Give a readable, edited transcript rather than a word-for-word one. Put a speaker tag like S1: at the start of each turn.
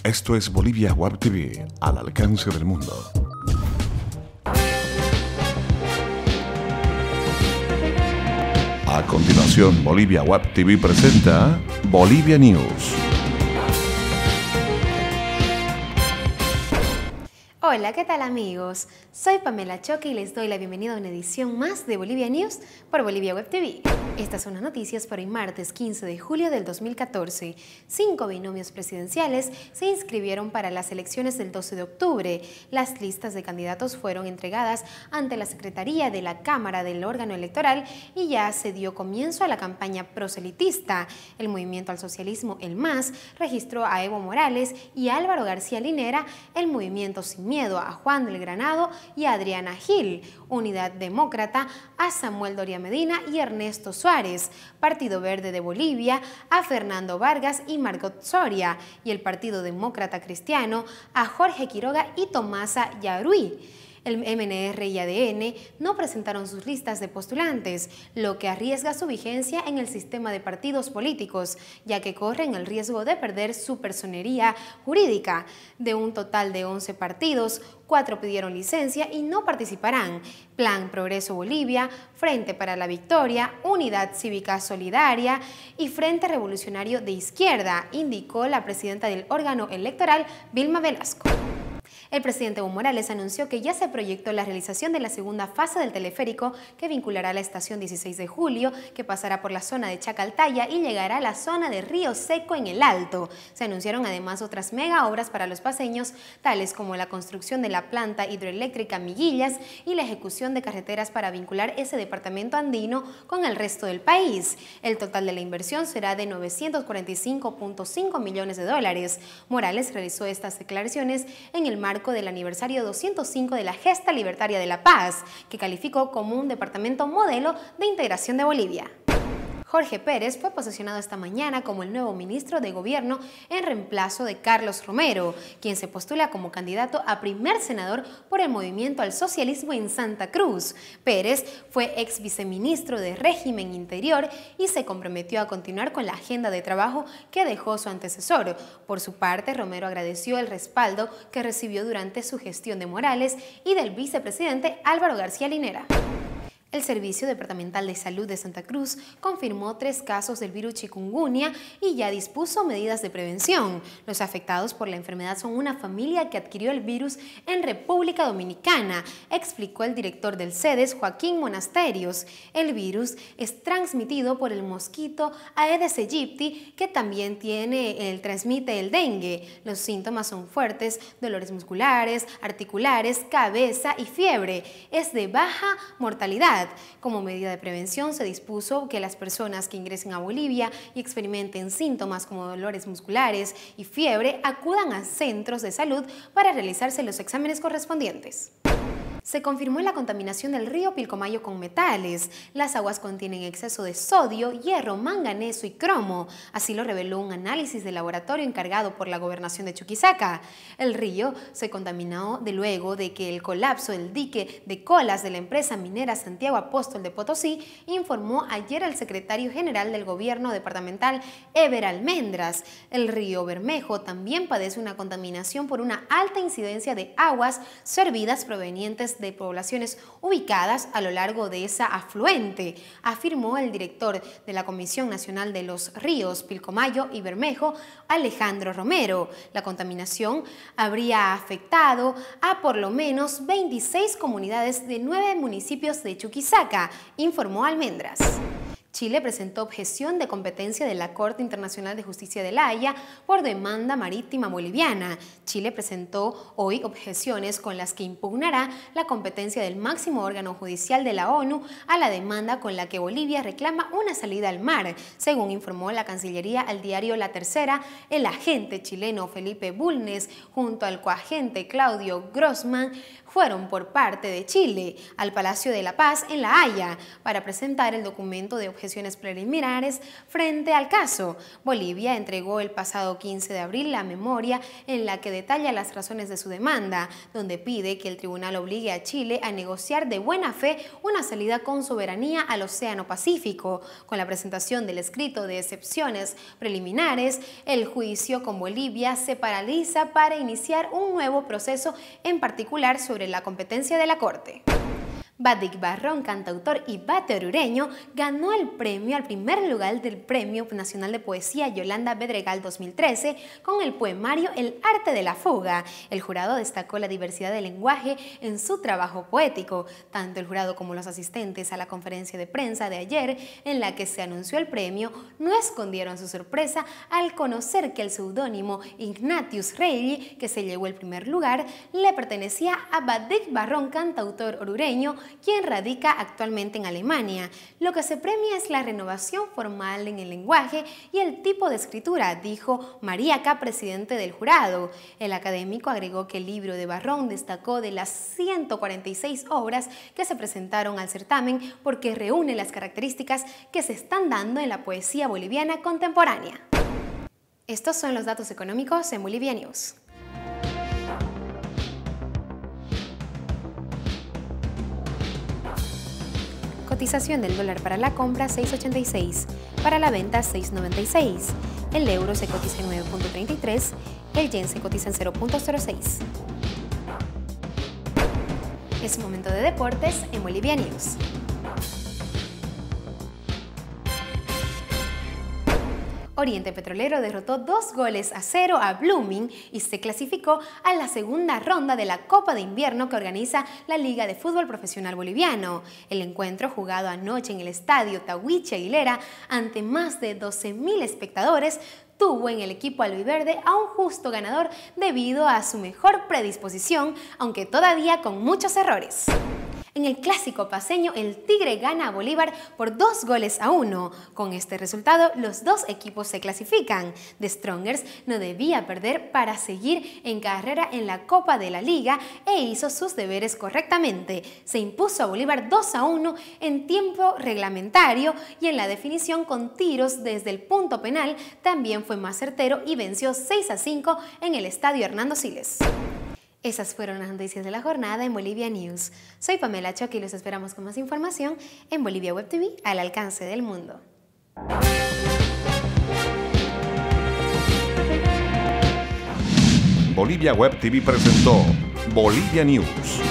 S1: Esto es Bolivia Web TV, al alcance del mundo. A continuación, Bolivia Web TV presenta Bolivia News.
S2: Hola, ¿qué tal amigos? Soy Pamela Choque y les doy la bienvenida a una edición más de Bolivia News por Bolivia Web TV. Estas son las noticias para hoy martes 15 de julio del 2014. 5 binomios presidenciales se inscribieron para las elecciones del 12 de octubre. Las listas de candidatos fueron entregadas ante la Secretaría de la Cámara del órgano electoral y ya se dio comienzo a la campaña proselitista. El Movimiento al Socialismo, el MAS, registró a Evo Morales y Álvaro García Linera, el Movimiento Sin Miedo a Juan del Granado y a Adriana Gil, Unidad Demócrata a Samuel Doria Medina y Ernesto Suárez, Partido Verde de Bolivia a Fernando Vargas y Margot Soria, y el Partido Demócrata Cristiano a Jorge Quiroga y Tomasa Yarui. El MNR y ADN no presentaron sus listas de postulantes, lo que arriesga su vigencia en el sistema de partidos políticos, ya que corren el riesgo de perder su personería jurídica. De un total de 11 partidos, 4 pidieron licencia y no participarán: Plan Progreso Bolivia, Frente para la Victoria, Unidad Cívica Solidaria y Frente Revolucionario de Izquierda, indicó la presidenta del órgano electoral, Vilma Velasco. El presidente Evo Morales anunció que ya se proyectó la realización de la segunda fase del teleférico que vinculará la estación 16 de julio, que pasará por la zona de Chacaltaya y llegará a la zona de Río Seco en el Alto. Se anunciaron además otras mega obras para los paceños, tales como la construcción de la planta hidroeléctrica Miguillas y la ejecución de carreteras para vincular ese departamento andino con el resto del país. El total de la inversión será de 945.5 millones de dólares. Morales realizó estas declaraciones en el marco del aniversario 205 de la Gesta Libertaria de la Paz, que calificó como un departamento modelo de integración de Bolivia. Jorge Pérez fue posesionado esta mañana como el nuevo ministro de Gobierno en reemplazo de Carlos Romero, quien se postula como candidato a primer senador por el Movimiento al Socialismo en Santa Cruz. Pérez fue ex viceministro de Régimen Interior y se comprometió a continuar con la agenda de trabajo que dejó su antecesor. Por su parte, Romero agradeció el respaldo que recibió durante su gestión de Morales y del vicepresidente Álvaro García Linera. El Servicio Departamental de Salud de Santa Cruz confirmó 3 casos del virus chikungunya y ya dispuso medidas de prevención. Los afectados por la enfermedad son una familia que adquirió el virus en República Dominicana, explicó el director del CEDES, Joaquín Monasterios. El virus es transmitido por el mosquito Aedes aegypti, que también transmite el dengue. Los síntomas son fuertes, dolores musculares, articulares, cabeza y fiebre. Es de baja mortalidad. Como medida de prevención, se dispuso que las personas que ingresen a Bolivia y experimenten síntomas como dolores musculares y fiebre acudan a centros de salud para realizarse los exámenes correspondientes. Se confirmó la contaminación del río Pilcomayo con metales. Las aguas contienen exceso de sodio, hierro, manganeso y cromo. Así lo reveló un análisis de laboratorio encargado por la gobernación de Chuquisaca. El río se contaminó luego de que el colapso del dique de colas de la empresa minera Santiago Apóstol de Potosí, informó ayer el secretario general del gobierno departamental, Eber Almendras. El río Bermejo también padece una contaminación por una alta incidencia de aguas servidas provenientes de poblaciones ubicadas a lo largo de esa afluente, afirmó el director de la Comisión Nacional de los Ríos Pilcomayo y Bermejo, Alejandro Romero. La contaminación habría afectado a por lo menos 26 comunidades de 9 municipios de Chuquisaca, informó Almendras. Chile presentó objeción de competencia de la Corte Internacional de Justicia de La Haya por demanda marítima boliviana. Chile presentó hoy objeciones con las que impugnará la competencia del máximo órgano judicial de la ONU a la demanda con la que Bolivia reclama una salida al mar. Según informó la Cancillería al diario La Tercera, el agente chileno Felipe Bulnes, junto al coagente Claudio Grossman, fueron por parte de Chile al Palacio de la Paz en La Haya para presentar el documento de objeciones preliminares frente al caso. Bolivia entregó el pasado 15 de abril la memoria en la que detalla las razones de su demanda, donde pide que el tribunal obligue a Chile a negociar de buena fe una salida con soberanía al Océano Pacífico. Con la presentación del escrito de excepciones preliminares, el juicio con Bolivia se paraliza para iniciar un nuevo proceso, en particular sobre la competencia de la Corte. Badik Barrón, cantautor y bate orureño, ganó el premio al primer lugar del Premio Nacional de Poesía Yolanda Bedregal 2013 con el poemario El arte de la fuga. El jurado destacó la diversidad del lenguaje en su trabajo poético. Tanto el jurado como los asistentes a la conferencia de prensa de ayer, en la que se anunció el premio, no escondieron su sorpresa al conocer que el seudónimo Ignatius Reilly, que se llevó el primer lugar, le pertenecía a Badik Barrón, cantautor orureño, quien radica actualmente en Alemania. Lo que se premia es la renovación formal en el lenguaje y el tipo de escritura, dijo Mariaca, presidente del jurado. El académico agregó que el libro de Barrón destacó de las 146 obras que se presentaron al certamen porque reúne las características que se están dando en la poesía boliviana contemporánea. Estos son los datos económicos en Bolivia News. Cotización del dólar para la compra 6.86, para la venta 6.96. El euro se cotiza en 9.33, el yen se cotiza en 0.06. Es momento de deportes en Bolivia News. Oriente Petrolero derrotó 2-0 a Blooming y se clasificó a la segunda ronda de la Copa de Invierno que organiza la Liga de Fútbol Profesional Boliviano. El encuentro, jugado anoche en el estadio Tahuichi Aguilera ante más de 12.000 espectadores, tuvo en el equipo albiverde a un justo ganador debido a su mejor predisposición, aunque todavía con muchos errores. En el clásico paceño, el Tigre gana a Bolívar por 2-1. Con este resultado, los dos equipos se clasifican. The Strongers no debía perder para seguir en carrera en la Copa de la Liga e hizo sus deberes correctamente. Se impuso a Bolívar 2-1 en tiempo reglamentario y en la definición con tiros desde el punto penal también fue más certero y venció 6-5 en el estadio Hernando Siles. Esas fueron las noticias de la jornada en Bolivia News. Soy Pamela Choque y los esperamos con más información en Bolivia Web TV, al alcance del mundo.
S1: Bolivia Web TV presentó Bolivia News.